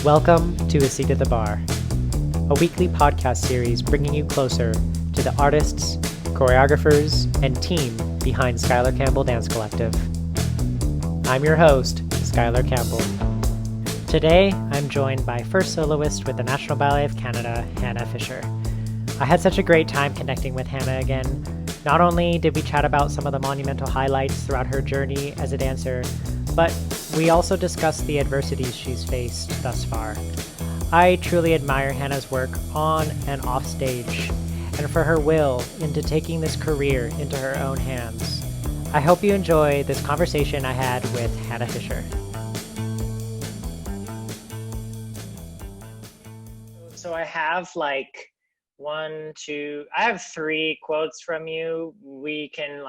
Welcome to A Seat at the Bar, a weekly podcast series bringing you closer to the artists, choreographers, and team behind Skylar Campbell Dance Collective. I'm your host, Skylar Campbell. Today, I'm joined by first soloist with the National Ballet of Canada, Hannah Fischer. I had such a great time connecting with Hannah again. Not only did we chat about some of the monumental highlights throughout her journey as a dancer, but we also discussed the adversities she's faced thus far. I truly admire Hannah's work on and off stage, and for her will into taking this career into her own hands. I hope you enjoy this conversation I had with Hannah Fischer. So I have I have 3 quotes from you. We can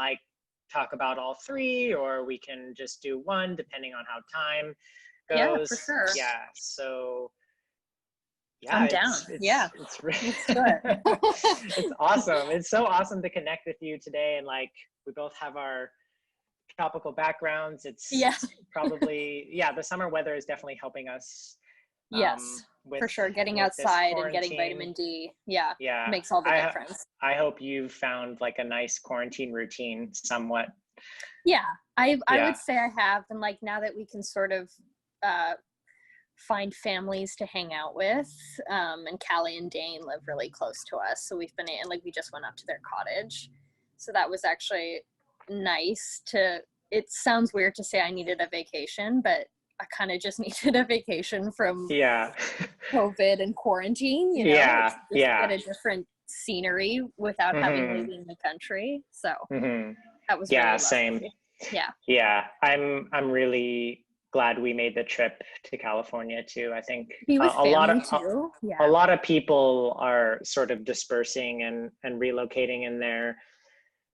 talk about all 3, or we can just do one depending on how time goes. Yeah, for sure. Yeah, so yeah, I'm down. It's really good. It's awesome. It's so awesome to connect with you today, and we both have our tropical backgrounds. It's probably the summer weather is definitely helping us. Yes, for sure. Getting outside and getting vitamin D. Yeah. Makes all the difference. I hope you've found a nice quarantine routine somewhat. Yeah, I would say I have. And now that we can sort of find families to hang out with, and Callie and Dane live really close to us. So we've been we just went up to their cottage. So that was actually nice it sounds weird to say I needed a vacation, but I kind of just needed a vacation from COVID and quarantine, get a different scenery without having leaving the country. So that was really same. I'm really glad we made the trip to California too. I think a lot of people are sort of dispersing and relocating in their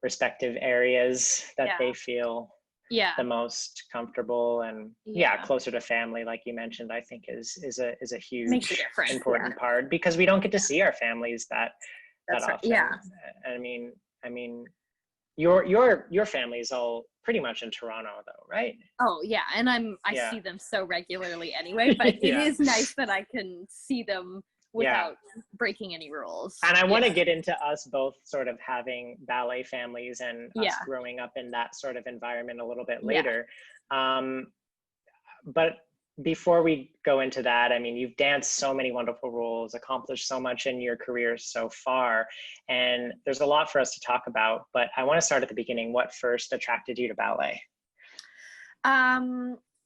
respective areas that they feel the most comfortable and closer to family, like you mentioned. I think is a huge important part, because we don't get to see our families that often. I mean your family is all pretty much in Toronto though, right? Oh yeah, and I see them so regularly anyway, but it is nice that I can see them without breaking any rules. And I want to get into us both sort of having ballet families and us growing up in that sort of environment a little bit later. But before we go into that, you've danced so many wonderful roles, accomplished so much in your career so far, and there's a lot for us to talk about, but I want to start at the beginning. What first attracted you to ballet?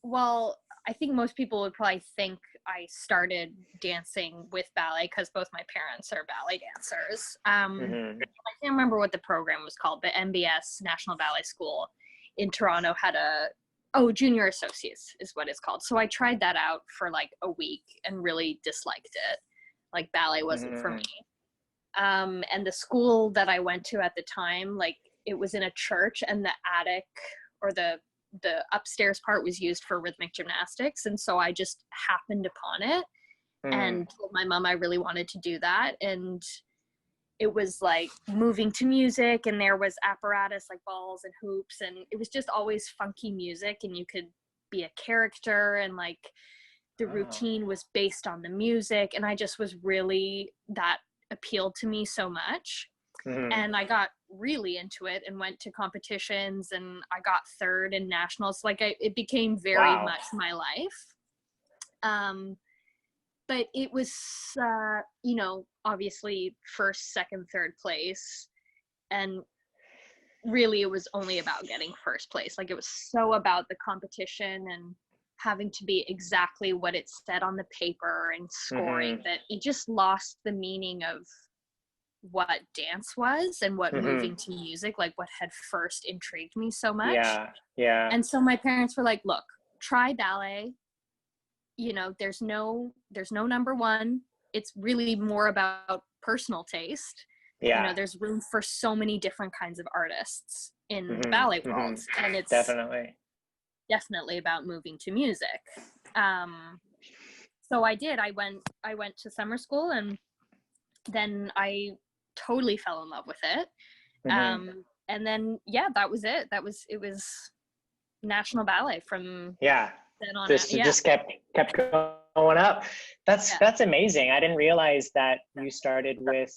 Well, I think most people would probably think I started dancing with ballet because both my parents are ballet dancers. I can't remember what the program was called, but MBS, National Ballet School in Toronto, had Junior Associates is what it's called. So I tried that out for a week and really disliked it. Ballet wasn't for me. And the school that I went to at the time, it was in a church, and the attic or the upstairs part was used for rhythmic gymnastics. And so I just happened upon it and told my mom I really wanted to do that. And it was moving to music, and there was apparatus like balls and hoops, and it was just always funky music, and you could be a character, and the routine was based on the music. And I just was really, that appealed to me so much. And I got really into it and went to competitions, and I got 3rd in nationals. It became very much my life. But it was, obviously 1st, 2nd, 3rd place. And really it was only about getting 1st place. It was so about the competition and having to be exactly what it said on the paper and scoring that it just lost the meaning of what dance was and what moving to music, what had first intrigued me so much. And so my parents were like, look, try ballet. There's no number one. It's really more about personal taste. There's room for so many different kinds of artists in the ballet world, and it's definitely about moving to music. So I did. I went to summer school, and then I totally fell in love with it. And then that was it. It was National Ballet from Then on Just it. Yeah. just kept going up. Yeah. That's amazing. I didn't realize that you started with.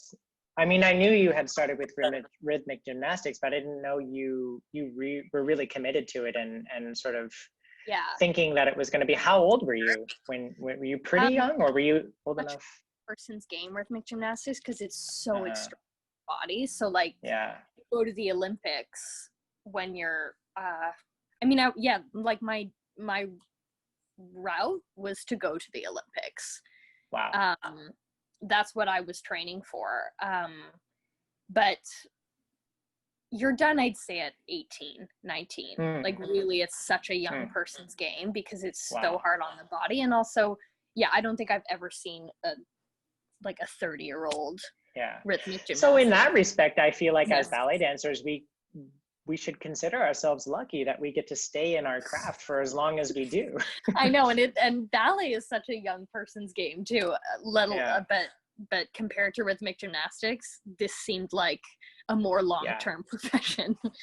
I mean, I knew you had started with rhythmic gymnastics, but I didn't know you were really committed to it and sort of Yeah. thinking that it was going to be. How old were you when were you pretty young, or were you old enough? Person's game, rhythmic gymnastics, because it's so extreme body. So like, yeah, you go to the Olympics when you're. Like my route was to go to the Olympics. Wow. That's what I was training for. But you're done, I'd say, at 18, 19. Like, really, it's such a young person's game because it's so hard on the body. And also, I don't think I've ever seen a 30-year-old rhythmic gymnast. So in that respect, I feel like as ballet dancers, we should consider ourselves lucky that we get to stay in our craft for as long as we do. I know, and ballet is such a young person's game too. But compared to rhythmic gymnastics, this seemed like a more long-term profession. But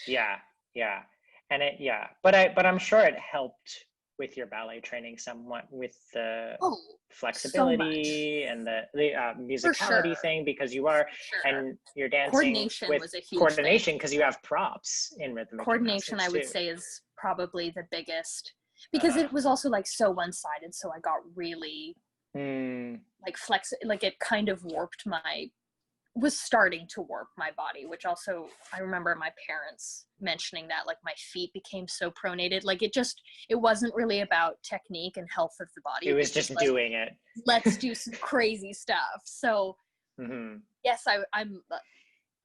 I'm sure it helped with your ballet training somewhat with the flexibility and the musicality thing, because you are and you're dancing coordination with was a huge coordination because you have props in rhythmic coordination. I would say is probably the biggest, because it was also like so one-sided, so I got really it kind of was starting to warp my body, which also I remember my parents mentioning that, like, my feet became so pronated. Like, it wasn't really about technique and health of the body. It was just doing it. Let's do some crazy stuff. So yes, I'm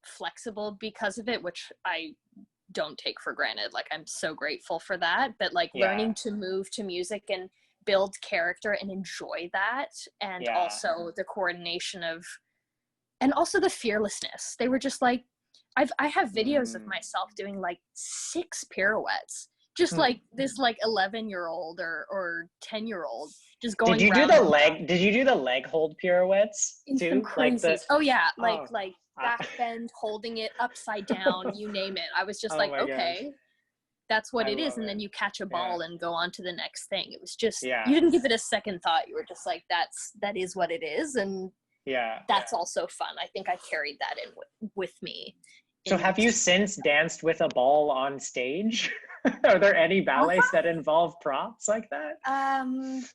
flexible because of it, which I don't take for granted. Like, I'm so grateful for that. But like learning to move to music and build character and enjoy that, and also the coordination of, and also the fearlessness. They were just like, I have videos of myself doing like 6 pirouettes, just like this, like 11-year-old or 10-year-old just going. Did you do the leg hold pirouettes too? Like back bend, holding it upside down, you name it. I was just okay, that's what it is. And then you catch a ball and go on to the next thing. It was just, you didn't give it a second thought. You were just like, that is what it is. And that's also fun. I think I carried that in with me. So have you since danced with a ball on stage? Are there any ballets that involve props like that?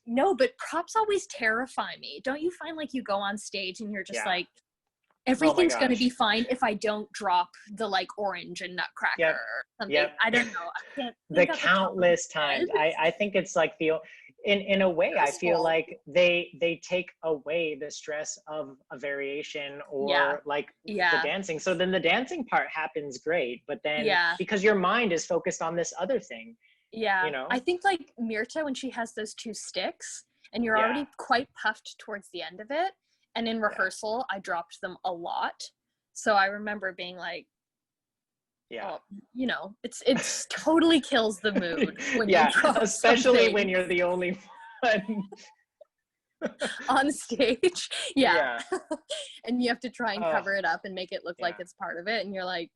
No, but props always terrify me. Don't you find like you go on stage and you're just like, everything's going to be fine if I don't drop the like orange and nutcracker or something. I don't know. I can't. The countless times. I think it's like in a way, I feel like they take away the stress of a variation or the dancing. So then the dancing part happens great, but then because your mind is focused on this other thing. Yeah. You know? I think like Mirta, when she has those 2 sticks and you're already quite puffed towards the end of it. And in rehearsal, I dropped them a lot. So I remember being like, it's totally kills the mood when you drop especially something when you're the only one on stage. And you have to try and cover it up and make it look like it's part of it. And you're like,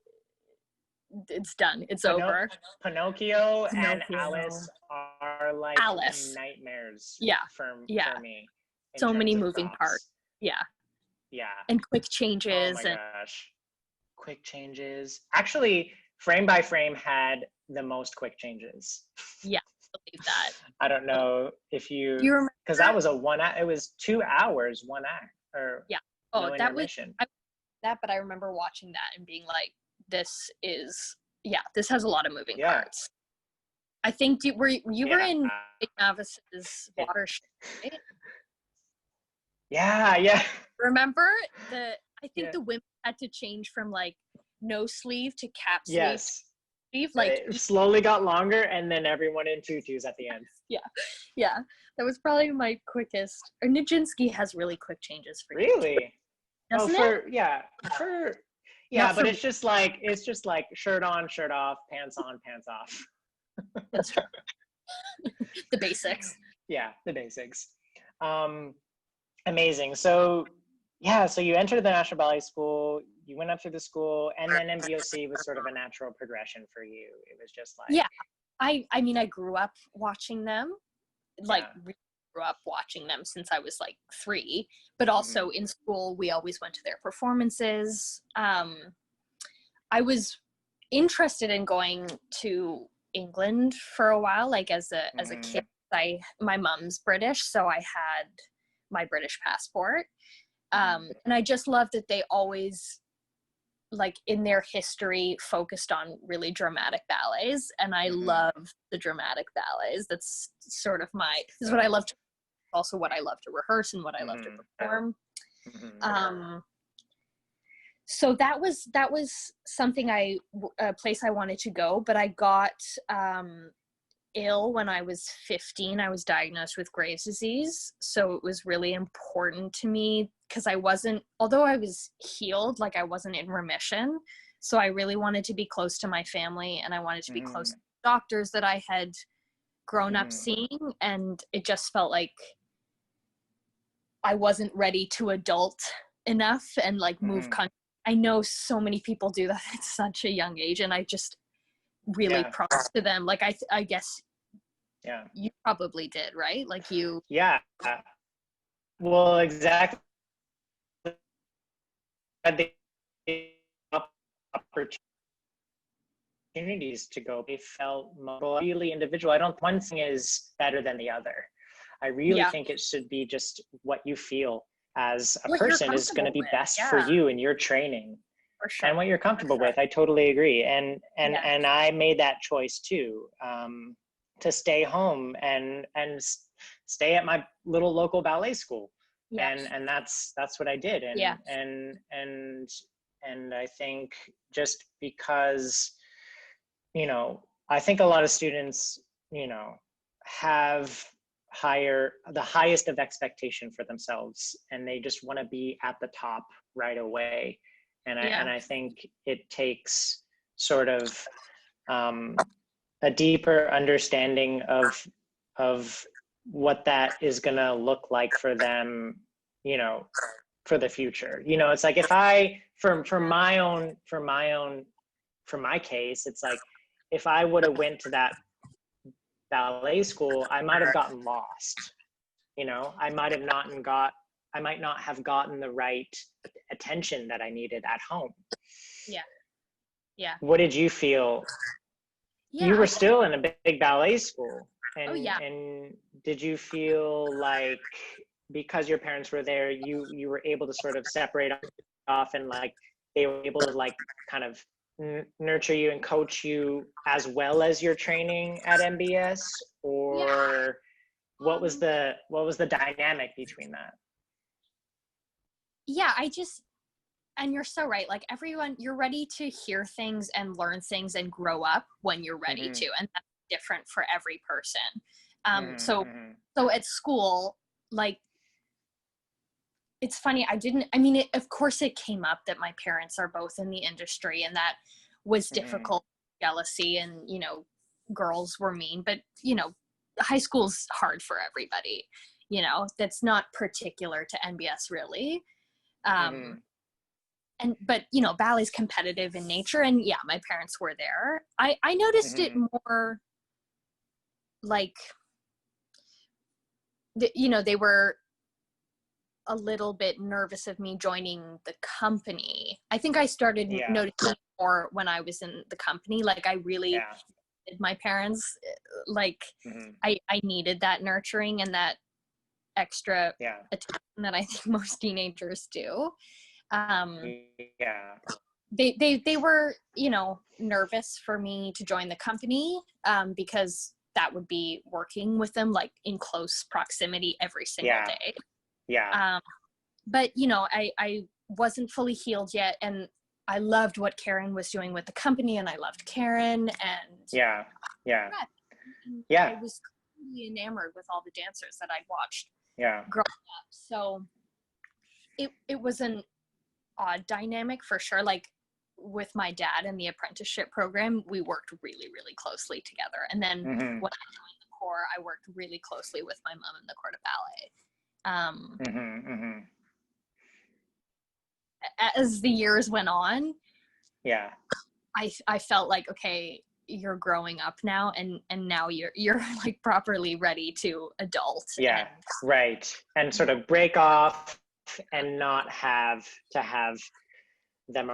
it's done. It's over. Pinocchio and Alice are like nightmares for me. So many moving parts. And quick changes. Oh my gosh. Quick changes. Actually, Frame by Frame had the most quick changes. Yeah, I believe that. I don't know if you remember, because that was it was 2 hours, 1 act. Or that was that, but I remember watching that and being like, this has a lot of moving parts. I think you were in Novice's Watershed, right? Yeah. Remember I think the women had to change from like no sleeve to cap sleeve. Sleeve, like it slowly got longer, and then everyone in tutus at the end. Yeah. That was probably my quickest. Or Nijinsky has really quick changes for you. Really? Doesn't it? But it's just like shirt on, shirt off, pants on, pants off. That's true. The basics. Yeah, the basics. Amazing. So you entered the National Ballet School, you went up through the school, and then MBOC was sort of a natural progression for you. It was just like... Yeah. I mean, I grew up watching them. like really grew up watching them since I was like 3, but also in school we always went to their performances. I was interested in going to England for a while, like as a kid. My mom's British, so I had my British passport. And I just love that they always, like in their history, focused on really dramatic ballets, and I love the dramatic ballets. That's sort of this is what I love to, also what I love to rehearse and what I love to perform. So that was something a place I wanted to go, but I got ill when I was 15. I was diagnosed with Graves' disease, so it was really important to me because although I was healed, like I wasn't in remission, so I really wanted to be close to my family, and I wanted to be close to doctors that I had grown up seeing, and it just felt like I wasn't ready to adult enough and like move country. I know so many people do that at such a young age, and I just really props to them. Like I guess you probably did, right? Like you well, exactly. The opportunities to go, they felt really individual. I don't, one thing is better than the other. I really think it should be just what you feel as a person is going to be best for you in your training. For sure. And what you're comfortable with. I totally agree. And I made that choice too, to stay home and stay at my little local ballet school. And that's what I did. And I think just because, you know, I think a lot of students, you know, have the highest of expectation for themselves, and they just want to be at the top right away. And I think it takes sort of a deeper understanding of what that is going to look like for them, you know, for the future. You know, it's like if I, for my case, it's like if I would have went to that ballet school, I might have gotten lost. You know, I might not have gotten the right attention that I needed at home. Yeah. What did you feel? You were still in a big ballet school. And did you feel like because your parents were there, you were able to sort of separate off and like they were able to like kind of nurture you and coach you as well as your training at MBS? Or what was the dynamic between that? And you're so right. Like everyone, you're ready to hear things and learn things and grow up when you're ready to, and that's different for every person. So at school, like, it's funny. Of course it came up that my parents are both in the industry, and that was difficult, jealousy, and, you know, girls were mean, but, you know, high school's hard for everybody, you know, that's not particular to MBS really. But you know, ballet's competitive in nature, and my parents were there. I noticed it more like, you know, they were a little bit nervous of me joining the company. I think I started noticing more when I was in the company. Like I really needed my parents, like I needed that nurturing and that extra attention that I think most teenagers do. They were, you know, nervous for me to join the company, because that would be working with them like in close proximity every single day. But you know, I wasn't fully healed yet, and I loved what Karen was doing with the company, and I loved Karen, and I was really enamored with all the dancers that I'd watched growing up. So it was an odd dynamic for sure. Like with my dad in the apprenticeship program, we worked really, really closely together. And then when I joined the corps, I worked really closely with my mom in the corps de ballet. As the years went on, I felt like, okay, you're growing up now, and now you're like properly ready to adult. Yeah, right. And sort of break off and not have to have them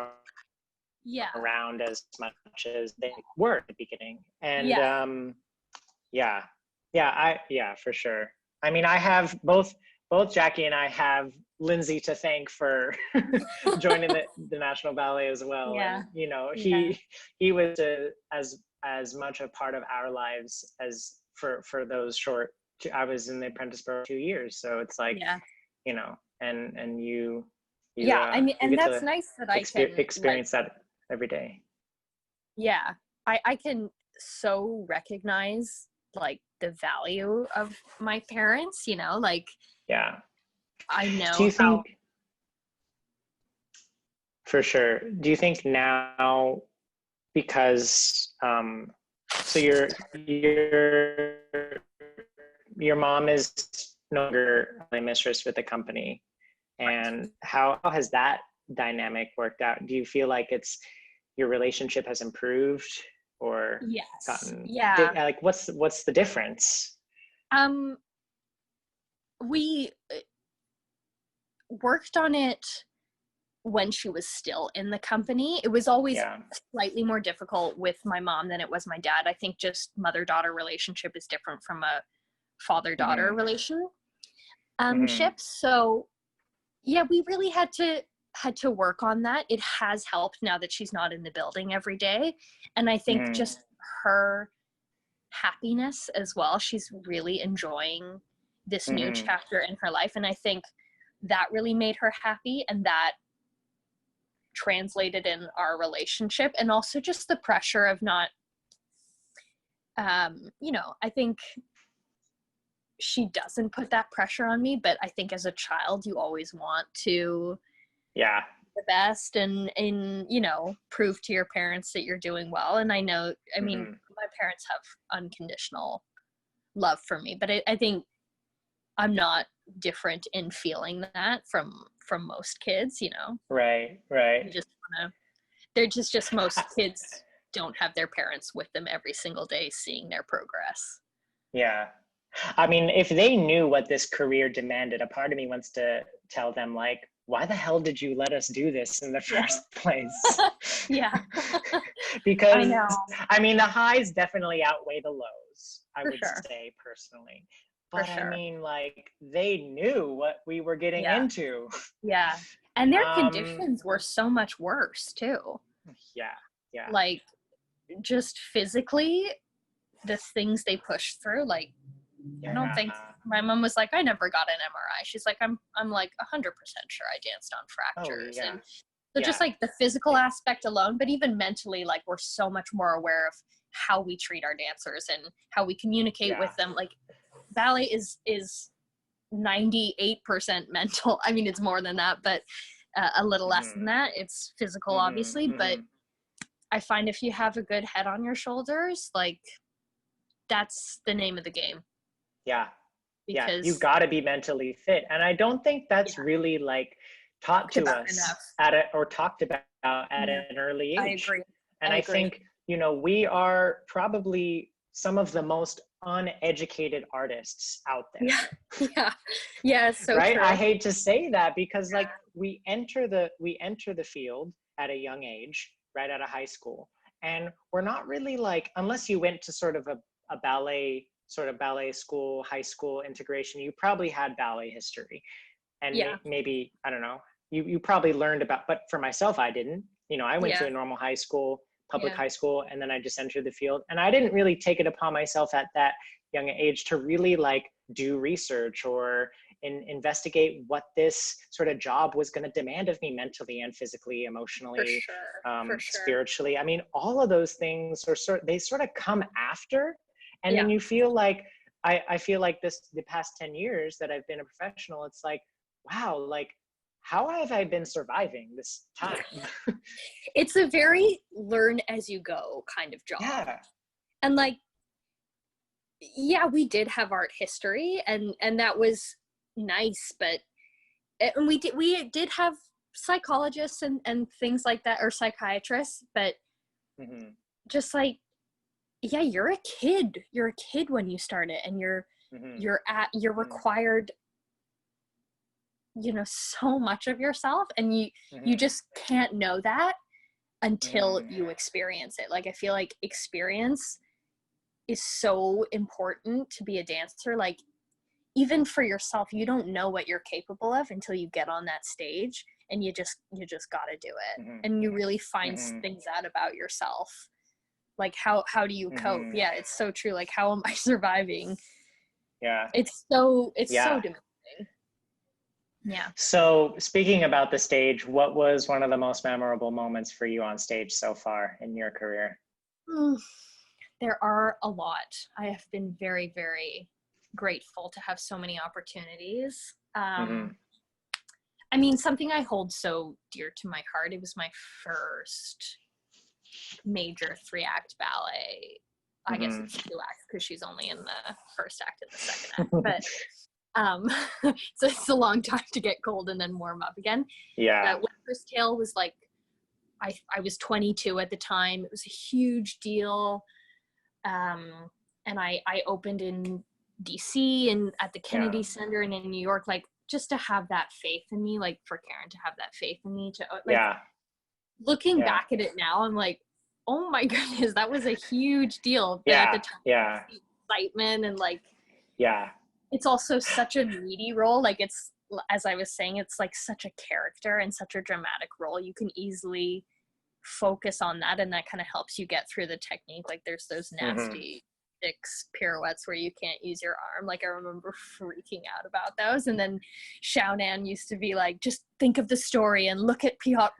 around as much as they were at the beginning. And for sure. I mean, I have both Jackie and I have Lindsay to thank for joining the National Ballet as well. Yeah. And, you know, he was as much a part of our lives as for those short, I was in the apprentice program 2 years. So it's like, you know, and you I mean, and that's nice that I can experience that every day. Yeah. I can so recognize like the value of my parents, you know, like, I know. Do you think, for sure, do you think now, because so your mom is no longer a mistress with the company, and how has that dynamic worked out? Do you feel like your relationship has improved or gotten like what's the difference? We worked on it when she was still in the company. It was always slightly more difficult with my mom than it was my dad. I think just mother-daughter relationship is different from a father-daughter relationship. So we really had to work on that. It has helped now that she's not in the building every day. And I think just her happiness as well. She's really enjoying this new chapter in her life. And I think that really made her happy, and that translated in our relationship. And also just the pressure of not, you know, I think she doesn't put that pressure on me, but I think as a child, you always want to the best and you know, prove to your parents that you're doing well. And I know, I mean, my parents have unconditional love for me, but I think I'm not different in feeling that from most kids, you know. Right. They're just most kids don't have their parents with them every single day seeing their progress. Yeah. I mean, if they knew what this career demanded, a part of me wants to tell them, like, why the hell did you let us do this in the first place? Because I mean, the highs definitely outweigh the lows, I would say personally. But I mean, like, they knew what we were getting into. Yeah. And their conditions were so much worse too. Yeah. Like, just physically, the things they pushed through, like, I don't think, my mom was like, I never got an MRI. She's like, I'm like 100% sure I danced on fractures. And so just like the physical aspect alone, but even mentally, like, we're so much more aware of how we treat our dancers and how we communicate with them. Like, ballet is 98% mental. I mean, it's more than that, but a little less than that. It's physical, obviously, but I find if you have a good head on your shoulders, like, that's the name of the game. Because you got to be mentally fit, and I don't think that's really like taught to us or talked about at an early age. I agree. And I think, you know, we are probably some of the most uneducated artists out there. Yeah, so right. True. I hate to say that because like we enter the field at a young age, right out of high school, and we're not really like, unless you went to sort of a ballet school, high school integration, you probably had ballet history, and maybe, I don't know, you probably learned about, but for myself, I didn't. You know, I went to a normal high school, public high school, and then I just entered the field, and I didn't really take it upon myself at that young age to really like do research or investigate what this sort of job was going to demand of me mentally and physically, emotionally, spiritually. I mean, all of those things they sort of come after. And then you feel like, I feel like the past 10 years that I've been a professional, it's like, wow, like, how have I been surviving this time? It's a very learn as you go kind of job. And like, we did have art history and that was nice, but and we did have psychologists and things like that, or psychiatrists, but just like, yeah, you're a kid when you start it, and you're required, so much of yourself, and you just can't know that until you experience it. Like, I feel like experience is so important to be a dancer. Like, even for yourself, you don't know what you're capable of until you get on that stage, and you just gotta do it. And you really find things out about yourself. Like, how do you cope? Yeah, it's so true. Like, how am I surviving? Yeah. It's so demanding. Yeah. So speaking about the stage, what was one of the most memorable moments for you on stage so far in your career? There are a lot. I have been very, very grateful to have so many opportunities. I mean, something I hold so dear to my heart, it was my first major 3-act ballet. I guess it's 2 acts because she's only in the first act and the second act, but so it's a long time to get cold and then warm up again. Yeah. Winter's Tale was like, I was 22 at the time. It was a huge deal. And I opened in DC and at the Kennedy Center and in New York, like, just to have that faith in me, like, for Karen to have that faith in me to, like, looking back at it now, I'm like, oh my goodness, that was a huge deal. But at the time, the excitement and, like, it's also such a meaty role. Like, it's, as I was saying, it's like such a character and such a dramatic role. You can easily focus on that, and that kind of helps you get through the technique. Like, there's those nasty pirouettes where you can't use your arm. Like, I remember freaking out about those. And then Xiaonan used to be like, just think of the story and look at Piot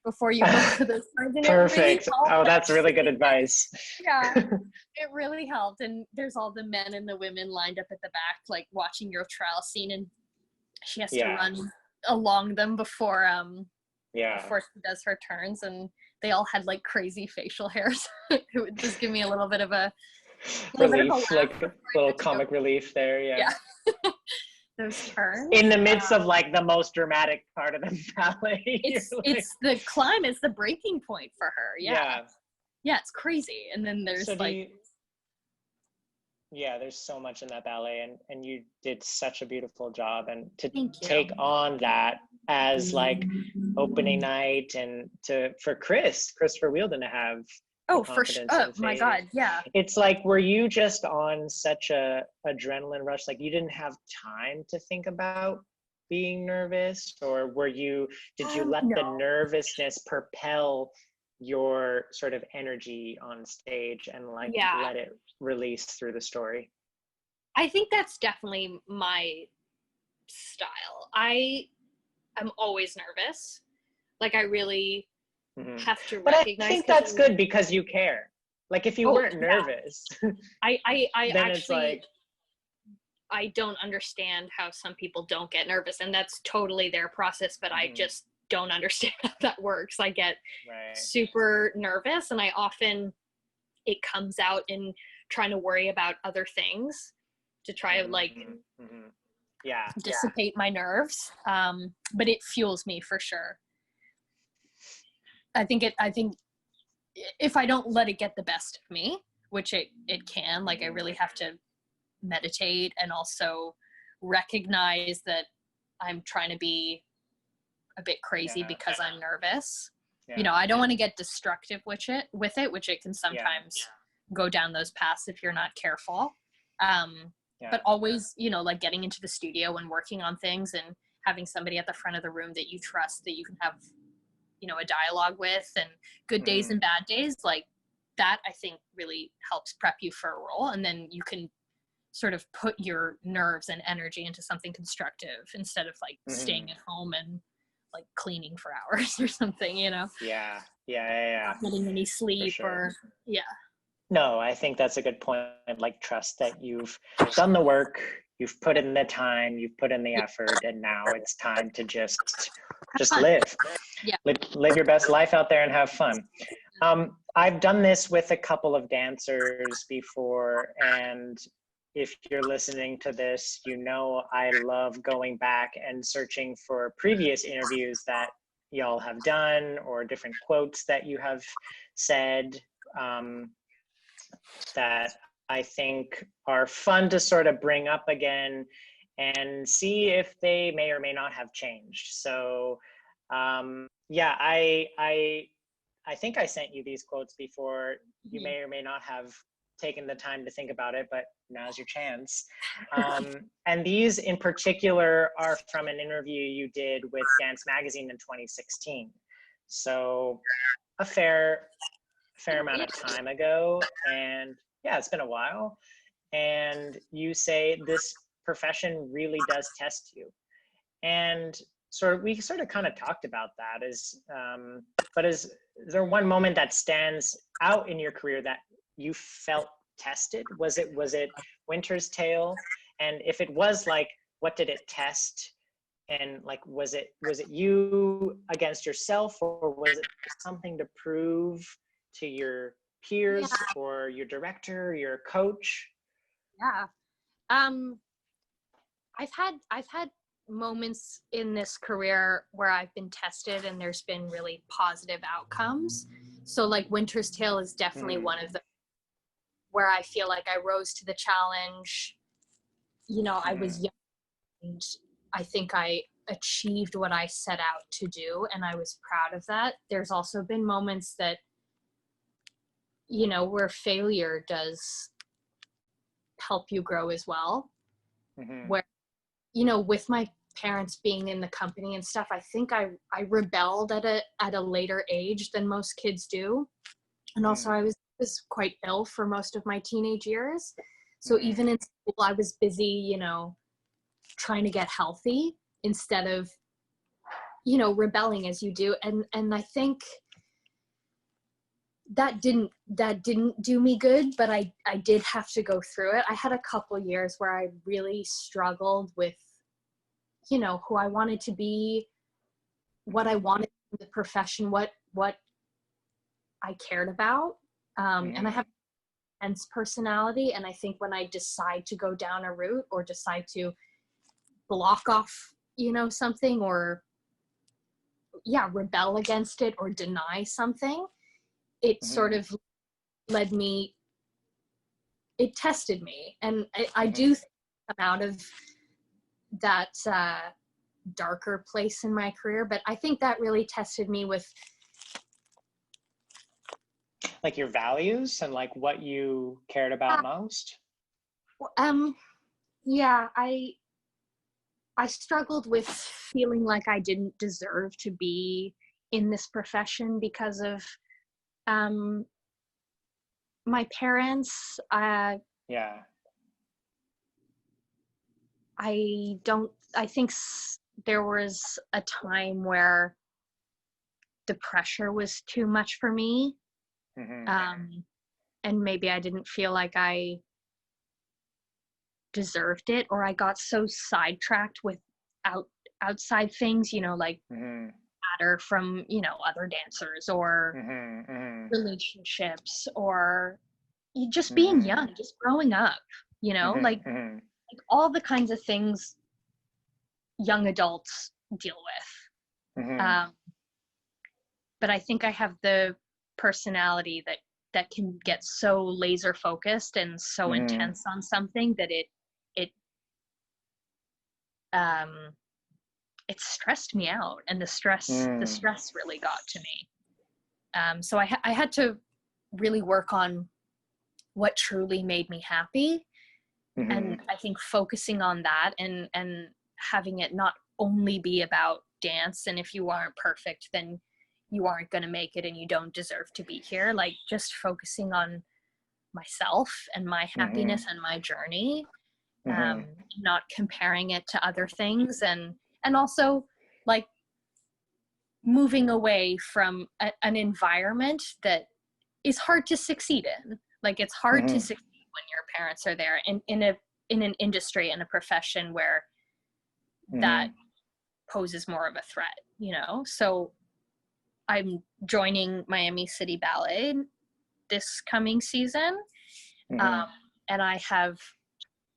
before you go to this. Perfect. Really, that's really good advice. Yeah, it really helped. And there's all the men and the women lined up at the back, like, watching your trial scene, and she has to run along them before she does her turns, and they all had, like, crazy facial hairs. It would just give me a little bit of a relief, like a little comic relief there. Yeah. Those turns in the midst of, like, the most dramatic part of the ballet. It's the climb, it's the breaking point for her. Yeah, it's crazy. And then there's there's so much in that ballet, and you did such a beautiful job, and to take on that as, like, opening night, and for Christopher Wheeldon to have for sure. Oh my God, yeah. It's like, were you just on such a adrenaline rush, like you didn't have time to think about being nervous, or did you let the nervousness propel your sort of energy on stage and, like, let it release through the story? I think that's definitely my style. I am always nervous. Like, I really have to recognize. But I think that's good because you care. Like, if you weren't nervous, I then actually, it's like, I don't understand how some people don't get nervous, and that's totally their process, but I just don't understand how that works. I get super nervous, and it comes out in trying to worry about other things to try to, like, dissipate my nerves. But it fuels me for sure. I think if I don't let it get the best of me, which it can, like, I really have to meditate and also recognize that I'm trying to be a bit crazy because I'm nervous. I don't want to get destructive with it, which it can sometimes go down those paths if you're not careful. But always, like, getting into the studio and working on things and having somebody at the front of the room that you trust, that you can have a dialogue with, and good days and bad days, like that, I think really helps prep you for a role. And then you can sort of put your nerves and energy into something constructive instead of, like, staying at home and, like, cleaning for hours or something, not getting any sleep No, I think that's a good point. Like, trust that you've done the work, you've put in the time, you've put in the effort, and now it's time to just live. Live your best life out there and have fun. I've done this with a couple of dancers before, and if you're listening to this, I love going back and searching for previous interviews that y'all have done, or different quotes that you have said. that I think are fun to sort of bring up again and see if they may or may not have changed. So yeah, I think I sent you these quotes before. You may or may not have taken the time to think about it, but now's your chance. And these in particular are from an interview you did with Dance Magazine in 2016. So a fair amount of time ago. And yeah, it's been a while. And you say this profession really does test you. And we sort of kind of talked about that but is there one moment that stands out in your career that you felt tested? Was it Winter's Tale? And if it was, like, what did it test? And like, was it you against yourself, or was it something to prove to your peers or your director, your coach? Yeah. I've had moments in this career where I've been tested and there's been really positive outcomes. So like Winter's Tale is definitely one of the where I feel like I rose to the challenge. You know, I was young and I think I achieved what I set out to do, and I was proud of that. There's also been moments that, you know, where failure does help you grow as well. Where, you know, with my parents being in the company and stuff, I think I rebelled at a later age than most kids do. And also I was quite ill for most of my teenage years. So even in school, I was busy, you know, trying to get healthy instead of, you know, rebelling as you do. And I think that didn't do me good, but I did have to go through it. I had a couple years where I really struggled with, you know, who I wanted to be, what I wanted in the profession, what I cared about. And I have an intense personality. And I think when I decide to go down a route or decide to block off, you know, something, or rebel against it or deny something, it sort of led me, it tested me. And I do think I'm out of that darker place in my career, but I think that really tested me with like your values and like what you cared about most. Yeah, I struggled with feeling like I didn't deserve to be in this profession because of my parents. I think there was a time where the pressure was too much for me. And maybe I didn't feel like I deserved it, or I got so sidetracked with outside things, you know, like matter from, you know, other dancers or relationships, or just being young, just growing up, you know, like all the kinds of things young adults deal with. But I think I have the personality that can get so laser focused and so intense on something that it stressed me out, and the stress really got to me. So I had to really work on what truly made me happy. And I think focusing on that and having it not only be about dance, and if you aren't perfect, then you aren't going to make it and you don't deserve to be here. Like, just focusing on myself and my happiness and my journey, not comparing it to other things, and also like moving away from an environment that is hard to succeed in. Like, it's hard to succeed when your parents are there in an industry, in a profession where that poses more of a threat, you know? So I'm joining Miami City Ballet this coming season. And I have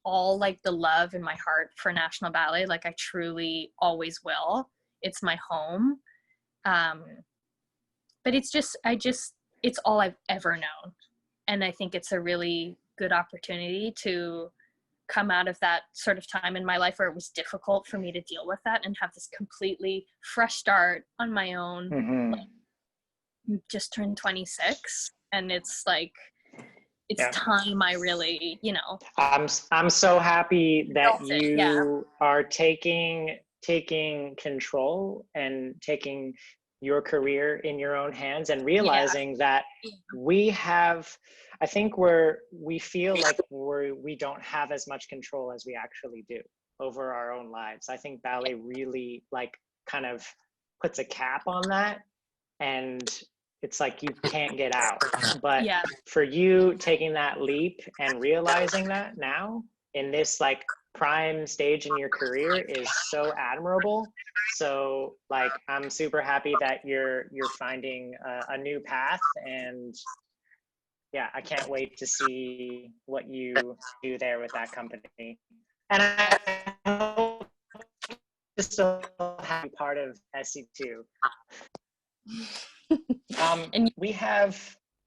all like the love in my heart for National Ballet. Like, I truly always will. It's my home. But it's all I've ever known. And I think it's a really good opportunity to come out of that sort of time in my life where it was difficult for me to deal with that and have this completely fresh start on my own. Like, just turned 26, and it's like, it's time I really, you know. I'm so happy that you yeah. are taking control and taking your career in your own hands and realizing that we have, I think we feel like we don't have as much control as we actually do over our own lives. I think ballet really like kind of puts a cap on that, and it's like you can't get out. But for you taking that leap and realizing that now in this like prime stage in your career is so admirable. So like I'm super happy that you're finding a new path, and yeah, I can't wait to see what you do there with that company. And I hope to still have part of SC2.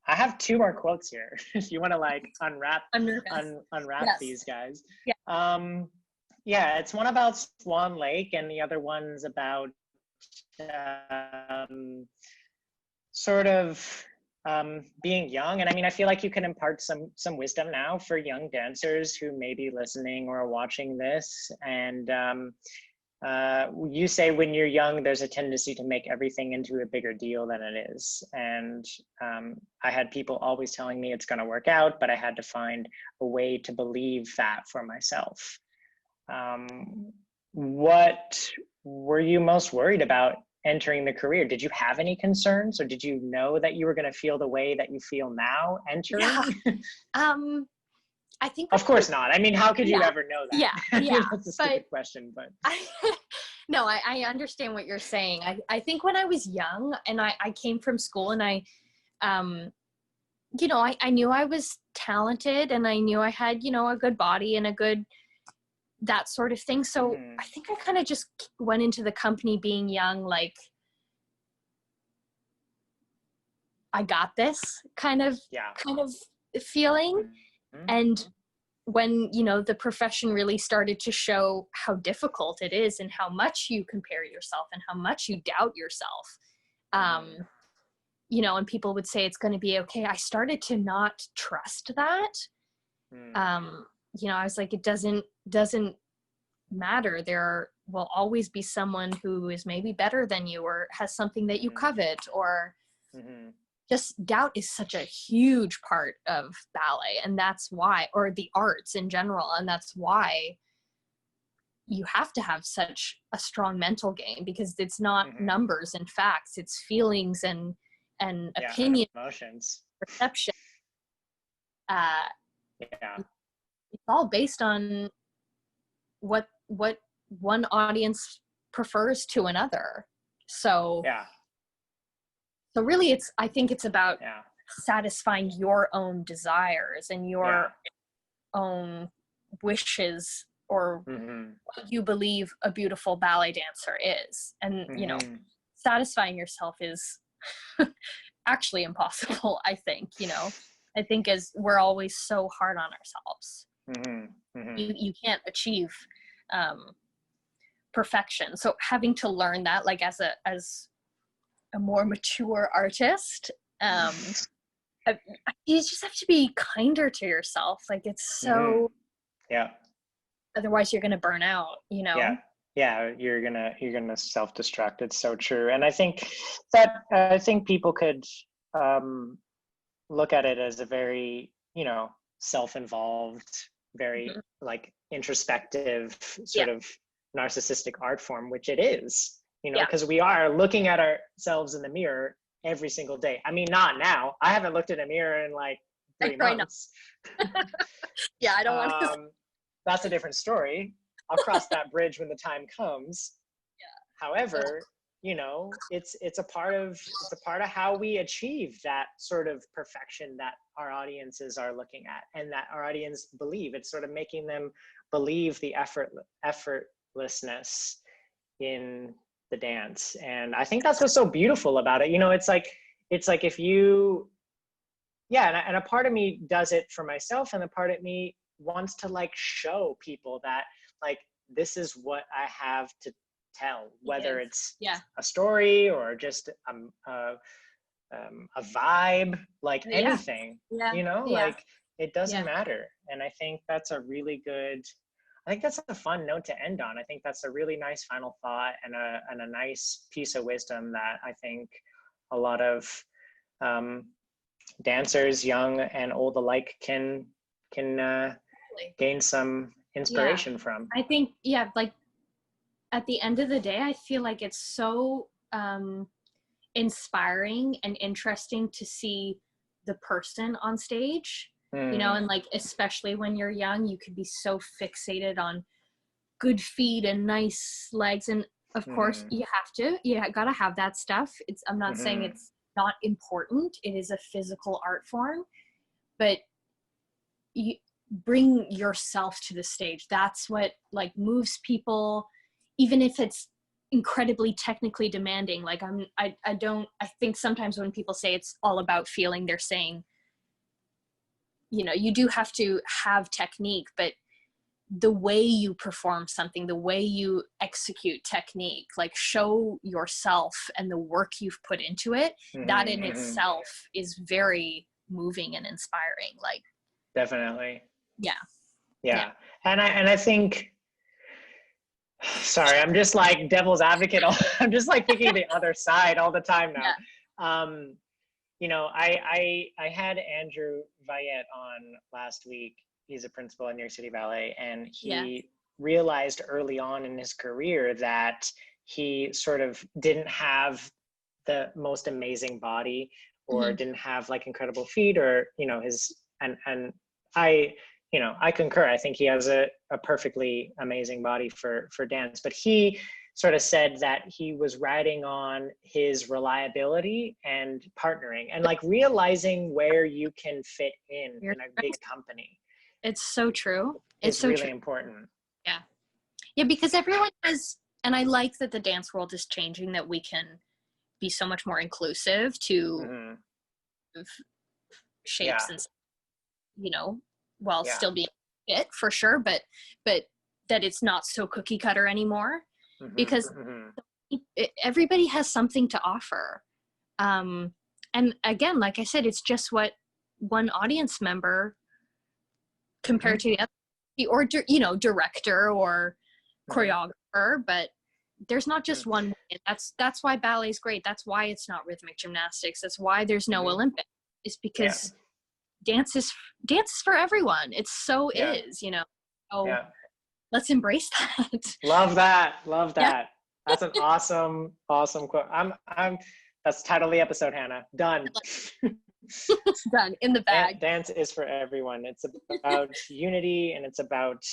I have two more quotes here if you want to like unwrap these guys. It's one about Swan Lake, and the other one's about being young. And I mean, I feel like you can impart some wisdom now for young dancers who may be listening or watching this. And you say when you're young, there's a tendency to make everything into a bigger deal than it is. And I had people always telling me it's going to work out, but I had to find a way to believe that for myself. What were you most worried about entering the career? Did you have any concerns, or did you know that you were going to feel the way that you feel now entering? I think, of course not. I mean, how could you ever know that? That's a stupid question, but no, I understand what you're saying. I think when I was young and I came from school, and I knew I was talented, and I knew I had, you know, a good body and a good, that sort of thing. So I think I kind of just went into the company being young, like, I got this kind of feeling. And when, you know, the profession really started to show how difficult it is and how much you compare yourself and how much you doubt yourself, you know, and people would say it's going to be okay, I started to not trust that. You know, I was like, it doesn't matter. There will always be someone who is maybe better than you or has something that you covet, or just doubt is such a huge part of ballet. And that's why, or the arts in general, and that's why you have to have such a strong mental game, because it's not numbers and facts, it's feelings and opinion, and emotions, perception. It's all based on what one audience prefers to another. So so really I think it's about satisfying your own desires and your own wishes, or what you believe a beautiful ballet dancer is. And you know, satisfying yourself is actually impossible, I think. You know, I think as we're always so hard on ourselves, you can't achieve perfection. So having to learn that, like as a more mature artist, you just have to be kinder to yourself. Like it's so otherwise you're gonna burn out, you know. You're gonna self-destruct. It's so true. And I think people could look at it as a very, you know, self-involved, very like introspective sort of narcissistic art form, which it is, you know, because we are looking at ourselves in the mirror every single day. I mean, not now. I haven't looked in a mirror in like 3 months. I don't want to. That's a different story. I'll cross that bridge when the time comes. However, you know, it's a part of how we achieve that sort of perfection that our audiences are looking at, and that our audience believe. It's sort of making them believe the effortlessness in the dance. And I think that's what's so beautiful about it. You know, it's like if you and a part of me does it for myself, and a part of me wants to like show people that like this is what I have to tell, whether it's a story or just a vibe, like anything, you know, like it doesn't matter. And I think that's a really good, I think that's a fun note to end on. I think that's a really nice final thought and a nice piece of wisdom that I think a lot of dancers, young and old alike, can gain some inspiration from. I think, like at the end of the day, I feel like it's so inspiring and interesting to see the person on stage, you know, and like, especially when you're young, you could be so fixated on good feet and nice legs. And of course you gotta have that stuff. I'm not saying it's not important. It is a physical art form, but you bring yourself to the stage. That's what like moves people, even if it's incredibly technically demanding. Like I think sometimes when people say it's all about feeling, they're saying, you know, you do have to have technique, but the way you perform something, the way you execute technique, like show yourself and the work you've put into it, that in itself is very moving and inspiring. Like definitely. Yeah. And I think, sorry, I'm just like devil's advocate. I'm just like thinking the other side all the time now. You know, I had Andrew Vayet on last week. He's a principal at New York City Ballet, and he realized early on in his career that he sort of didn't have the most amazing body, or didn't have like incredible feet, or, you know, and I, you know, I concur. I think he has a perfectly amazing body for dance, but he sort of said that he was riding on his reliability and partnering and like realizing where you can fit in a big company. It's so true. It's so really important. Yeah, because everyone is, and I like that the dance world is changing, that we can be so much more inclusive to shapes and, you know, while still being fit for sure, but that it's not so cookie cutter anymore, because everybody has something to offer. And again, like I said, it's just what one audience member compared to the other, or, you know, director or choreographer, but there's not just one way. That's why ballet is great. That's why it's not rhythmic gymnastics. That's why there's no Olympics. It's because dance is for everyone. It so is, you know. So let's embrace that. Love that. That's an awesome quote. That's the title of the episode, Hannah. Done. Done, in the bag. Dance is for everyone. It's about unity, and it's about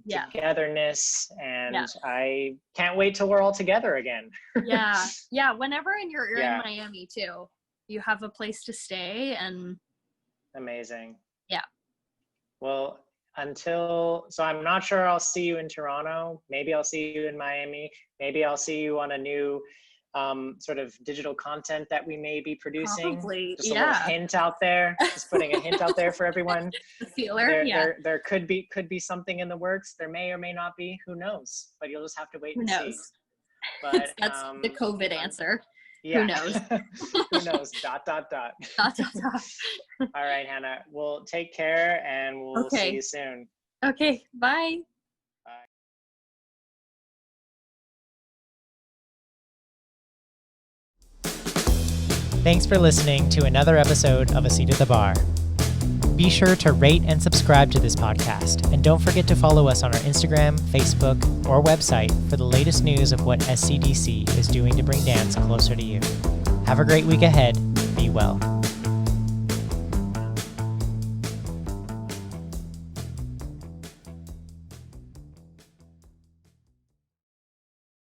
togetherness, and I can't wait till we're all together again. Whenever you're in Miami too, you have a place to stay. And amazing. Well, so I'm not sure I'll see you in Toronto. Maybe I'll see you in Miami. Maybe I'll see you on a new sort of digital content that we may be producing. Probably, just a little hint out there. Just putting a hint out there for everyone. The feeler, there could be something in in there may or may not be. Who knows? But you'll just have to wait and see. But that's the COVID answer. Yeah. Who knows? Who knows? ... All right, Hannah. Well, take care, and we'll see you soon. Okay. Bye. Thanks for listening to another episode of A Seat at the Bar. Be sure to rate and subscribe to this podcast, and don't forget to follow us on our Instagram, Facebook, or website for the latest news of what SCDC is doing to bring dance closer to you. Have a great week ahead. Be well.